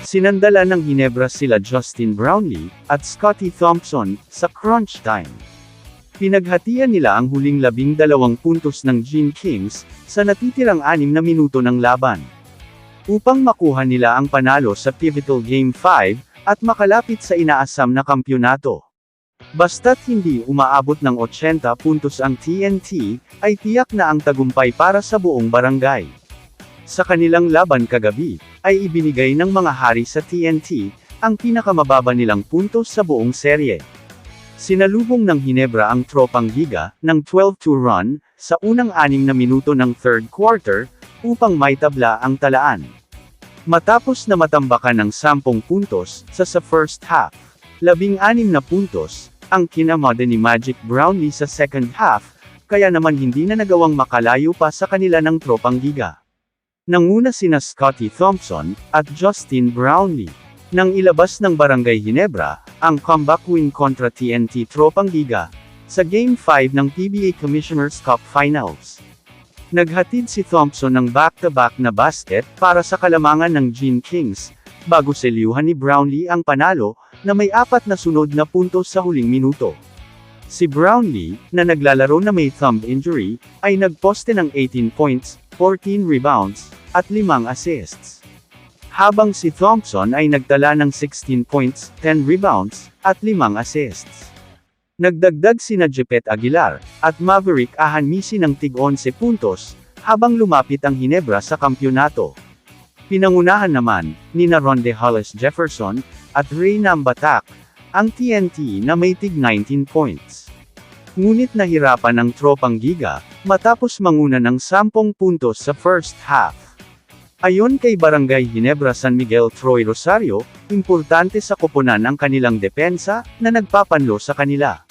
Sinandala ng Hinebra sila Justin Brownlee at Scottie Thompson sa crunch time. Pinaghatian nila ang huling 12 puntos ng Gene Kings sa natitirang 6 na minuto ng laban, upang makuha nila ang panalo sa pivotal Game 5 at makalapit sa inaasam na kampyonato. Basta't hindi umaabot ng 80 puntos ang TNT, ay tiyak na ang tagumpay para sa buong barangay. Sa kanilang laban kagabi, ay ibinigay ng mga hari sa TNT, ang pinakamababa nilang puntos sa buong serye. Sinalubong ng Hinebra ang tropang Giga, ng 12-2 run, sa unang 6 na minuto ng third quarter, upang maitabla ang talaan. Matapos na matambakan ng 10 puntos, sa first half, 16 na puntos, ang kinamada ni Magic Brownlee sa second half, kaya naman hindi na nagawang makalayo pa sa kanila ng tropang Giga. Nanguna sina Scottie Thompson, at Justin Brownlee. Nang ilabas ng Barangay Hinebra, ang comeback win kontra TNT tropang Giga, sa Game 5 ng PBA Commissioner's Cup Finals. Naghatid si Thompson ng back-to-back na basket para sa kalamangan ng Gene Kings, bago selyuhan ni Brownlee ang panalo, na may 4 na sunod na puntos sa huling minuto. Si Brownlee, na naglalaro na may thumb injury, ay nagposte ng 18 points, 14 rebounds, at 5 assists. Habang si Thompson ay nagtala ng 16 points, 10 rebounds, at 5 assists. Nagdagdag sina Jepet Aguilar, at Maverick Ahanmisi ng tig-11 puntos, habang lumapit ang Hinebra sa kampyonato. Pinangunahan naman, nina Ronde Hollis Jefferson, at Ray Nambatak, ang TNT na may tig-19 points. Ngunit nahirapan ang tropang Giga, matapos manguna ng 10 puntos sa first half. Ayon kay Barangay Hinebra San Miguel Troy Rosario, importante sa koponan ang kanilang depensa, na nagpapanlo sa kanila.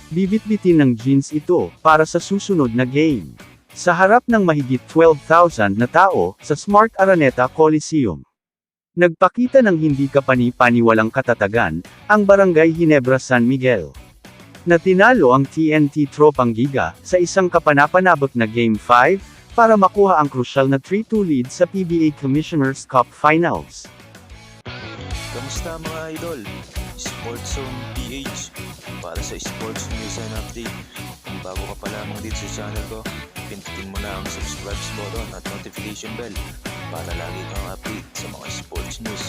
Bibitbitin ng Jeans ito, para sa susunod na game. Sa harap ng mahigit 12,000 na tao, sa Smart Araneta Coliseum. Nagpakita ng hindi kapani-paniwalang katatagan, ang Barangay Hinebra San Miguel. Na tinalo ang TNT tropang Giga, sa isang kapanapanabik na Game 5, para makuha ang krusyal na 3-2 lead sa PBA Commissioner's Cup Finals. Kamusta mga idol? Sports Zone PH, para sa sports news and update. Kung bago ka pa lamang dito sa channel ko, pindutin mo na ang subscribe button at notification bell, para lagi kang update sa mga sports news.